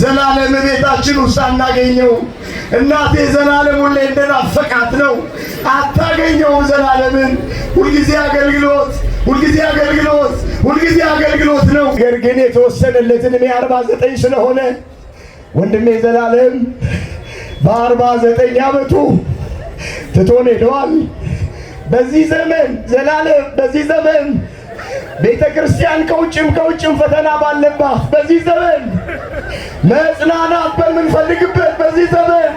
ዘላለም ቤታችን ውስጥ አናገኘው። እናቴ ዘላለም ሁሌ እንደናፈቃት ነው። አታገኘው ዘላለምን። ሁልጊዜ አገልግሎት፣ ሁልጊዜ አገልግሎት፣ ሁልጊዜ አገልግሎት ነው። ነገር ግን የተወሰነለትን 49 ስለሆነ ወንድሜ ዘላለም በ49 ዓመቱ ትቶን ሄደዋል። በዚህ ዘመን ዘላለም በዚህ ዘመን ቤተ ክርስቲያን ከውጭም ፈተና ባለባት በዚህ ዘመን መጽናናት በምንፈልግበት በዚህ ዘመን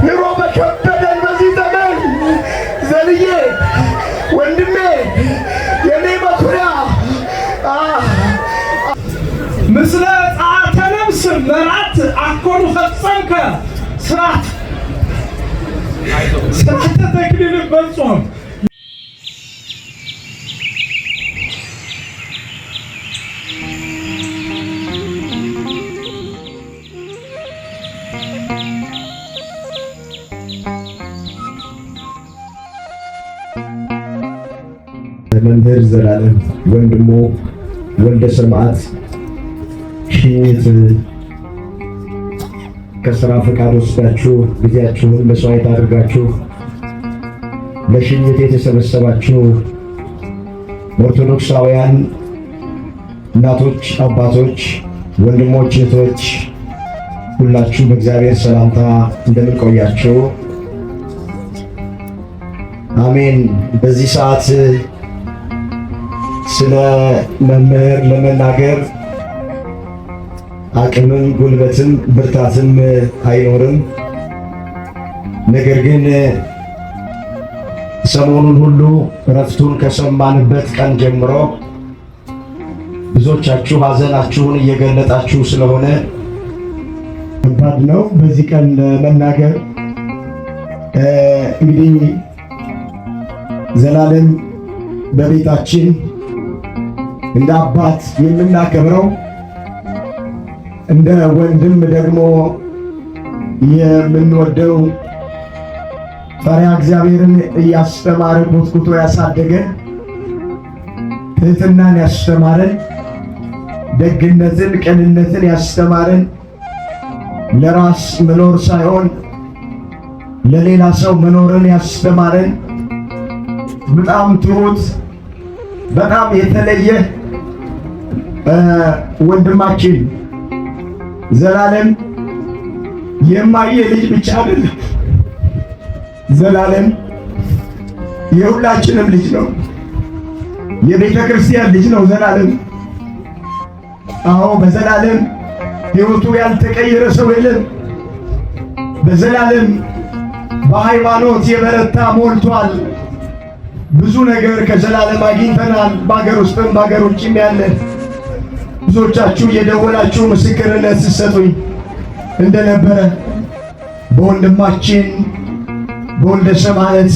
ኑሮ በከበደን በዚህ ዘመን ዘልዬ ወንድሜ የኔ መኩሪያ ምስለ ጸአተ ነፍስ መርዓት አኮኑ ፈጸምከ ስርዓት ተክሊል በጾም መምህር ዘላለም ወንድሞ ወልደ ሰማዕት ሽኝት ከስራ ፈቃድ ወስዳችሁ ጊዜያችሁን መስዋዕት አድርጋችሁ ለሽኝት የተሰበሰባችሁ ኦርቶዶክሳውያን እናቶች፣ አባቶች፣ ወንድሞች፣ እህቶች ሁላችሁ በእግዚአብሔር ሰላምታ እንደምን ቆያችሁ? አሜን። በዚህ ሰዓት ስለ መምህር ለመናገር አቅምም ጉልበትም ብርታትም አይኖርም። ነገር ግን ሰሞኑን ሁሉ እረፍቱን ከሰማንበት ቀን ጀምሮ ብዙዎቻችሁ ሐዘናችሁን እየገለጣችሁ ስለሆነ ከባድ ነው በዚህ ቀን ለመናገር። እንግዲህ ዘላለም በቤታችን እንደ አባት የምናከብረው እንደ ወንድም ደግሞ የምንወደው ፈሪሃ እግዚአብሔርን እያስተማረ ኮትኩቶ ያሳደገን፣ ትህትናን ያስተማረን፣ ደግነትን ቅንነትን ያስተማረን፣ ለራስ መኖር ሳይሆን ለሌላ ሰው መኖርን ያስተማረን በጣም ትሁት በጣም የተለየ ወንድማችን ዘላለም የማየ ልጅ ብቻ አይደለም። ዘላለም የሁላችንም ልጅ ነው። የቤተ ክርስቲያን ልጅ ነው ዘላለም። አዎ በዘላለም ሕይወቱ ያልተቀየረ ሰው የለም። በዘላለም በሃይማኖት የበረታ ሞልቷል። ብዙ ነገር ከዘላለም አግኝተናል። በአገር ውስጥም በአገር ውጭም ያለ ብዙዎቻችሁ የደወላችሁ ምስክርነት ስትሰጡኝ እንደነበረ በወንድማችን በወልደ ሰማዕት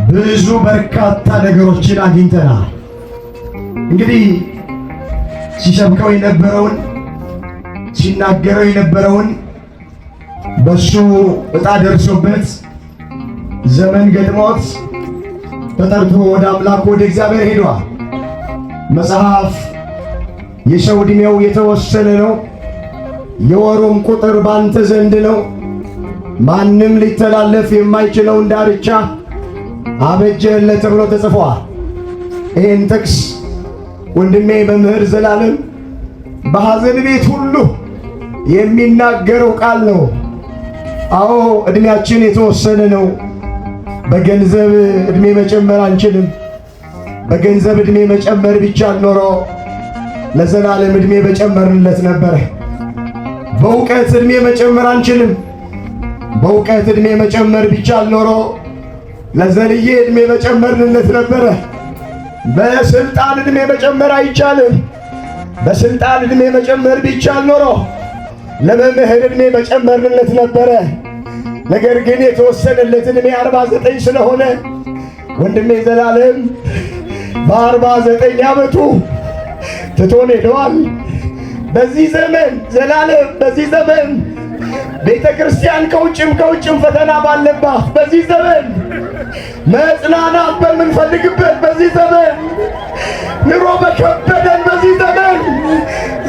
ብዙ በርካታ ነገሮችን አግኝተናል። እንግዲህ ሲሰብከው የነበረውን ሲናገረው የነበረውን በሱ ዕጣ ደርሶበት ዘመን ገጥሞት ተጠርቶ ወደ አምላኩ ወደ እግዚአብሔር ሄዷል። መጽሐፍ የሰው ዕድሜው የተወሰነ ነው፣ የወሩም ቁጥር ባንተ ዘንድ ነው፣ ማንም ሊተላለፍ የማይችለውን ዳርቻ አበጀህለት ተብሎ ተጽፏል። ይህን ጥቅስ ወንድሜ መምህር ዘላለም በሐዘን ቤት ሁሉ የሚናገረው ቃል ነው። አዎ ዕድሜያችን የተወሰነ ነው። በገንዘብ ዕድሜ መጨመር አንችልም። በገንዘብ ዕድሜ መጨመር ቢቻል ኖሮ ለዘላለም ዕድሜ በጨመርንለት ነበር። በእውቀት ዕድሜ መጨመር አንችልም። በእውቀት ዕድሜ መጨመር ቢቻል ኖሮ ለዘልዬ ዕድሜ መጨመርንለት ነበረ። በስልጣን ዕድሜ መጨመር አይቻልም። በስልጣን ዕድሜ መጨመር ቢቻል ኖሮ ለመምህር ዕድሜ መጨመርንለት ነበረ። ነገር ግን የተወሰነለትን 49 ስለሆነ ወንድሜ ዘላለም በ49 ዓመቱ ትቶን ሄደዋል። በዚህ ዘመን ዘላለም በዚህ ዘመን ቤተ ክርስቲያን ከውጭም ፈተና ባለባት በዚህ ዘመን መጽናናት በምንፈልግበት በዚህ ዘመን ኑሮ በከበደን በዚህ ዘመን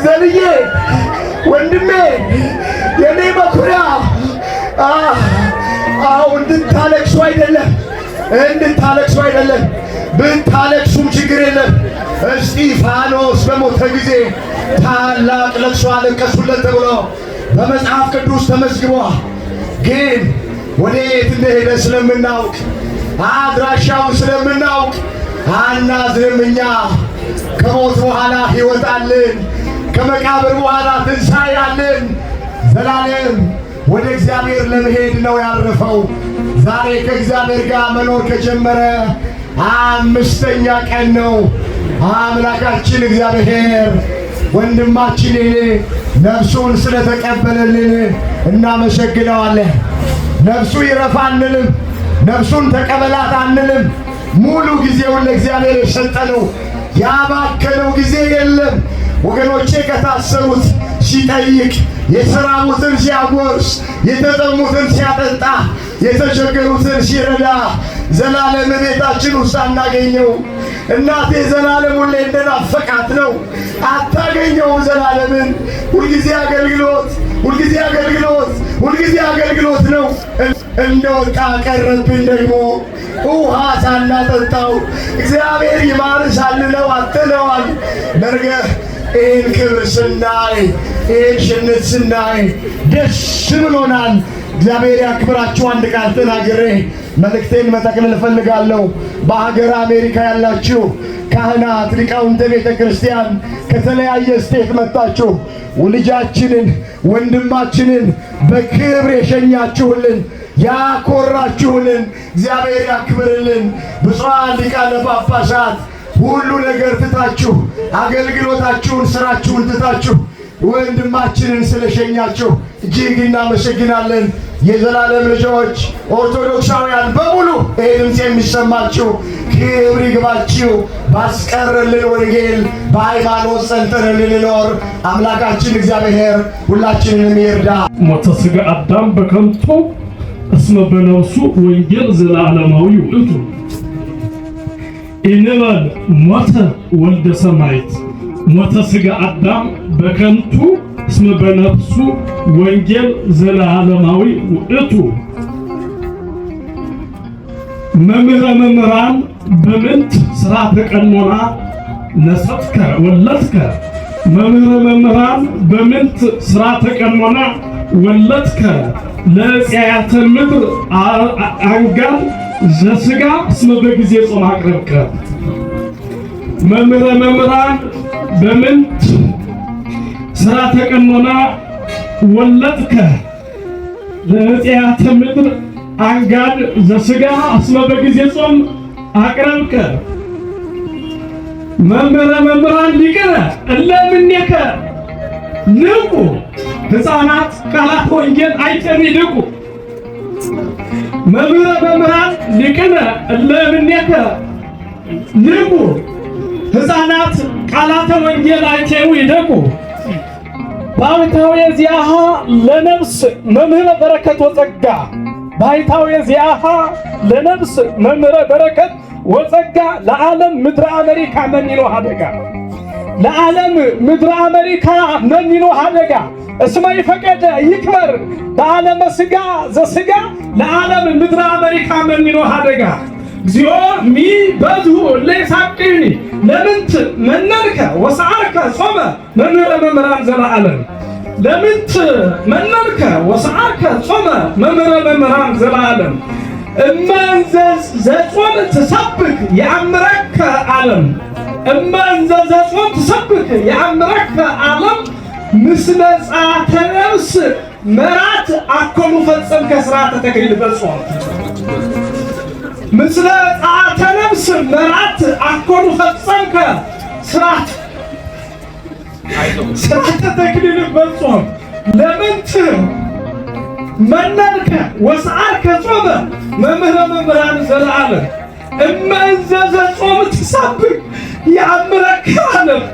ዘልዬ ወንድሜ የኔ መኩሪያ እንድታለቅሱ አይደለም ብታለቅሱም ችግር የለም። እስጢፋኖስ በሞተ ጊዜ ታላቅ ለቅሶ አለቀሱለት ተብሎ በመጽሐፍ ቅዱስ ተመዝግቧል። ግን ወዴት እንደሄደ ስለምናውቅ አድራሻውን ስለምናውቅ አናዝንም። እኛ ከሞት በኋላ ሕይወት አለን፣ ከመቃብር በኋላ ትንሣኤ አለን። ዘላለም ወደ እግዚአብሔር ለመሄድ ነው ያረፈው። ዛሬ ከእግዚአብሔር ጋር መኖር ከጀመረ 5ኛ ቀን ነው። አምላካችን እግዚአብሔር ወንድማችን ነፍሱን ስለተቀበለልን እናመሰግነዋለን። ነፍሱ ይረፍ አንልም፣ ነፍሱን ተቀበላት አንልም። ሙሉ ጊዜውን ለእግዚአብሔር የሰጠነው ያባከነው ጊዜ የለም። ወገኖቼ ከታሰሩት ሲጠይቅ፣ የተራቡትን ሲያጎርስ፣ የተጠሙትን ሲያጠጣ፣ የተቸገሩትን ሲረዳ ዘላለም ቤታችን ውስጥ አናገኘው። እናቴ ዘላለም ሁሌ እንደናፈቃት ነው። አታገኘውም ዘላለምን። ሁልጊዜ አገልግሎት ነው። እንደወጣ ቀረብን ደግሞ ውሃ ሳናጠጣው እግዚአብሔር ይማርህ ሳንለው አጥተነዋል። ነገ ይህን ክብር ስናይ፣ ይህን ሽነት ስናይ ደስ ብሎናል። እግዚአብሔር ያክብራችሁ። አንድ ቃል ተናግሬ መልእክቴን መጠቅለል እፈልጋለሁ። በሀገር አሜሪካ ያላችሁ ካህናት፣ ሊቃውንተ ቤተ ክርስቲያን ከተለያየ ስቴት መጣችሁ ልጃችንን ወንድማችንን በክብር የሸኛችሁልን ያኮራችሁልን እግዚአብሔር ያክብርልን። ብፁዓን ሊቃነ ጳጳሳት ሁሉ ነገር ትታችሁ አገልግሎታችሁን ስራችሁን ትታችሁ ወንድማችንን ስለሸኛችሁ እጅግ እናመሰግናለን። የዘላለም ልጆች ኦርቶዶክሳውያን በሙሉ ይህ ድምፅ የሚሰማችሁ ክብር ይግባችሁ። ባስቀረልን ወንጌል በሃይማኖት ጸንተን እንድንኖር አምላካችን እግዚአብሔር ሁላችንንም ይርዳ። ሞተ ሥጋ አዳም በከንቱ እስመ በነፍሱ ወንጌል ዘላለማዊ ውእቱ እንበል ሞተ ወልደ ሰማዕት። ሞተ ሥጋ አዳም በከንቱ እስመ በነፍሱ ወንጌል ዘላለማዊ ውእቱ። መምህረ መምህራን በምንት ሥርዓተ ቀኖና ነሰትከ ወለድከ። መምህረ መምህራን በምንት ሥርዓተ ቀኖና ወለድከ ለጽያተ ምድር አንጋል ዘሥጋ እስመ በጊዜ ጾም አቅረብከ። መምህረ መምህራን በምንት ሥርዓተ ቀኖና ወለድከ ለጽያተ ምድር አንጋድ ዘሥጋ እስመ በጊዜ ጾም አቅረብከ። መምህረ መምህራን ሊቅነ እለ እምኔከ ንቁ ሕፃናት ቃላት ወንጌል አይተን ይልቁ። መምህረ መምህራን ሊቅነ እለ እምኔከ ንቁ ሕፃናት ቃላተ ወንጌል አይተው ይደቁ። ባሕታዊ ዚአሃ ለነፍስ መምህረ በረከት ወጸጋ። ባሕታዊ ዚአሃ ለነፍስ መምህረ በረከት ወጸጋ ለዓለም ምድረ አሜሪካ መኒኖ ሀደጋ። ለዓለም ምድረ አሜሪካ መኒኖ ሀደጋ እስመ ይፈቀደ ይክበር በዓለመ ሥጋ ዘሥጋ ለዓለም ምድረ አሜሪካ መኒኖ ሀደጋ። እግዚኦ ሚ በዝሁ ለይሳቅኒ ለምንት መነንከ ወሰዓርከ ጾመ መምህረ መምህራን ዘለዓለም። ለምንት መነንከ ወሰዓርከ ጾመ መምህረ መምህራን ዘለዓለም። እመንዘ ዘጾም ትሰብክ የአምረከ ዓለም። እመንዘ ዘጾም ትሰብክ የአምረከ ዓለም ምስለ ጸአተ ነፍስ መራት አኮኑ ፈጸምከ ሥርዓተ ተክሊል በጾም። ምስለ ጸአተ ነፍስ መራት አኮኑ ፈጸምከ ሥርዓተ ተክሊል በጾም። ለምንት መነንከ ወሰዓርከ ጾመ መምህረ መምህራን ዘለዓለም። እመንዘ ዘጾም ትሰብክ የአምረከ ዓለም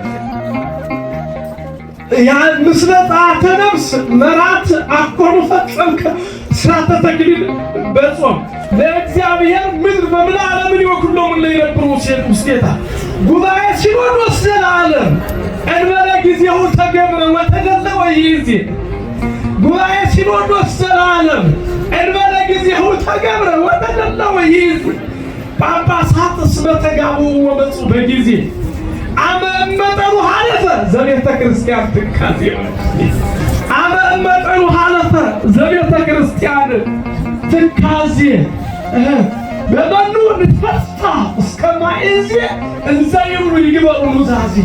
ምስለ ጸአተ ነፍስ መራት አኮኑ በመሆኑ ፈጸምከ ስራተ ተክሊል በጾም ለእግዚአብሔር ምድር በምን ዓለምን ይወክሎም ለይነብሩ ውስጤታ ጉባኤ ሲኖዶስ ዘላለም እንበለ ጊዜው ተገብረ ወተገለ ወይዚ ጉባኤ ሲኖዶስ ዘላለም እንበለ ጊዜው ተገብረ ወተገለ ወይዚ ጳጳሳትስ በተጋቡ ወመጹ በጊዜ አመመጠሩ ሐለፈ ዘቤተ ክርስቲያን ትካዜ አመመጠሩ ሐለፈ ዘቤተ ክርስቲያን ትካዜ በመኑ ንትፈታ እስከማይዜ እንዘይብሉ ይግበሩ ኑዛዜ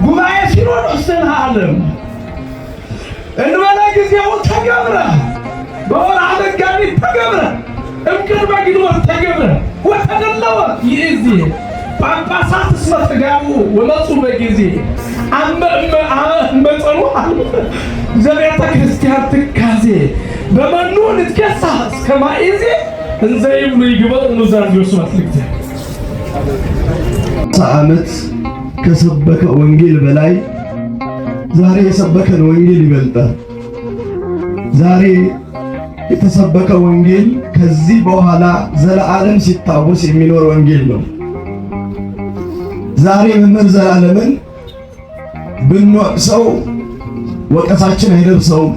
ጉባኤ ሲኖዶስ ዘላለም እንበለ ጊዜው ተገብረ በወርኃ መጋቢት ተገብረ እምቅድመ ግንቦት ተገብረ ወተደለወ ይእዜ ጳጳሳትስ በተጋቡ ወመጹ በጊዜ አመመጠሩ ሐለፈ ዘቤተ ክርስቲያን ትካዜ በመኑ ንትከሳ እስከማይዜ እንዘይብሉ ይግበሩ ኑዛዜ ወስብሐት ለእግዚአብሔር። ዓመት ከሰበከ ወንጌል በላይ ዛሬ የሰበከን ወንጌል ይበልጣል። ዛሬ የተሰበከ ወንጌል ከዚህ በኋላ ዘላለም ሲታወስ የሚኖር ወንጌል ነው። ዛሬ መምህር ዘላለምን ብንወቅሰው ወቀሳችን አይደርሰውም፣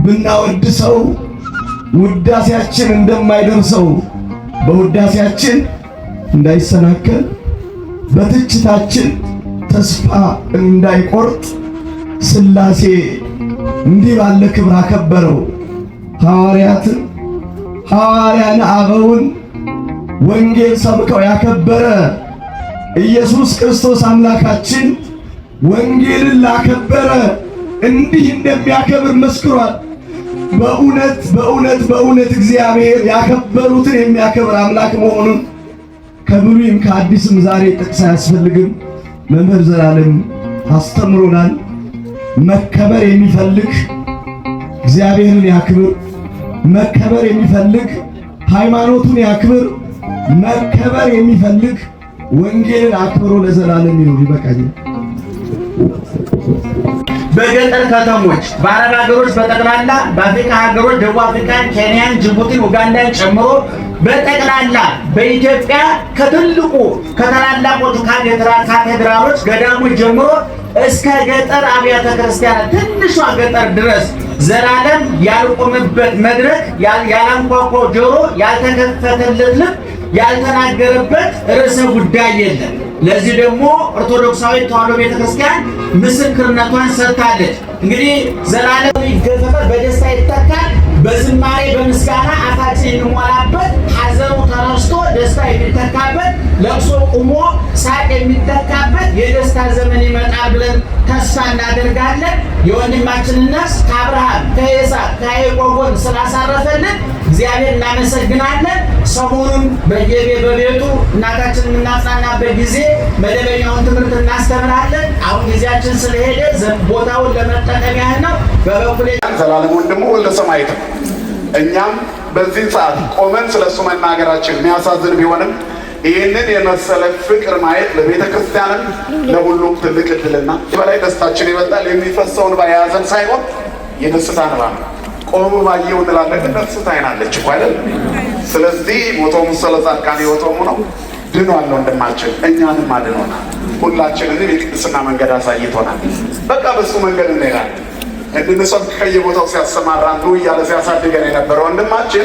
ብናወድሰው ውዳሴያችን እንደማይደርሰው፣ በውዳሴያችን እንዳይሰናከል፣ በትችታችን ተስፋ እንዳይቆርጥ ሥላሴ እንዲህ ባለ ክብር አከበረው። ሐዋርያትን ሐዋርያን አበውን ወንጌል ሰብከው ያከበረ ኢየሱስ ክርስቶስ አምላካችን ወንጌልን ላከበረ እንዲህ እንደሚያከብር መስክሯል። በእውነት በእውነት በእውነት እግዚአብሔር ያከበሩትን የሚያከብር አምላክ መሆኑን ከብሉይም ከአዲስም ዛሬ ጥቅስ አያስፈልግም። መምህር ዘላለም አስተምሮናል። መከበር የሚፈልግ እግዚአብሔርን ያክብር፣ መከበር የሚፈልግ ሃይማኖቱን ያክብር፣ መከበር የሚፈልግ ወንጌልን አክብሮ ለዘላለም ይኖር። ይበቃኛል። በገጠር ከተሞች በአረብ ሀገሮች በጠቅላላ በአፍሪካ ሀገሮች ደቡብ አፍሪካን፣ ኬንያን፣ ጅቡቲን፣ ኡጋንዳን ጨምሮ በጠቅላላ በኢትዮጵያ ከትልቁ ከታላላቆቹ ካቴድራሎች ገዳሞች ጀምሮ እስከ ገጠር አብያተ ክርስቲያናት ትንሿ ገጠር ድረስ ዘላለም ያልቆመበት መድረክ፣ ያላንኳኳው ጆሮ፣ ያልተከፈተለት ልብ፣ ያልተናገረበት ርዕሰ ጉዳይ የለም። ለዚህ ደግሞ ኦርቶዶክሳዊት ተዋሕዶ ቤተክርስቲያን ምስክርነቷን ሰጥታለች። እንግዲህ ዘላለም ይገዘፋል፣ በደስታ ይተካል፣ በዝማሬ በምስጋና አፋችን የሚሞላበት፣ ሐዘኑ ተረስቶ ደስታ የሚተካበት፣ ለቅሶ ቁሞ ሳቅ የሚተካበት የደስታ ዘመን ይመጣል ብለን ተስፋ እናደርጋለን። የወንድማችንን ነፍስ ከአብርሃም ከይስሐቅ ከያዕቆብ ጎን ስላሳረፈልን እግዚአብሔር እናመሰግናለን። ሰሞኑን በቤቱ እናታችንን የምናጽናናበት ጊዜ መደበኛውን ትምህርት እናስተምራለን። አሁን ጊዜያችን ስለሄደ ቦታውን ለመጠቀም ያህል ነው። በበኩሌ ዘላለም ወንድሙ ወልደ ሰማዕት ነው። እኛም በዚህ ሰዓት ቆመን ስለሱ መናገራችን የሚያሳዝን ቢሆንም ይህንን የመሰለ ፍቅር ማየት ለቤተ ክርስቲያንም ለሁሉም ትልቅ እድልና በላይ ደስታችን ይበልጣል። የሚፈሰውን ባያዘን ሳይሆን የደስታ እንባ ነው። ቆሙ ባየው እንላለን፣ ግን ደስታ አይናለች እኮ አይደል? ስለዚህ ሞቶሙ ስለጻድቃን ሕይወቶሙ ነው። ድኗል ወንድማችን፣ እኛንም አድኖናል። ሁላችንንም የቅድስና መንገድ አሳይቶናል። በቃ በሱ መንገድ እንሄዳለን። እንድንሰብክ ከየቦታው ሲያሰማራን ነው እያለ ሲያሳድገን የነበረ ወንድማችን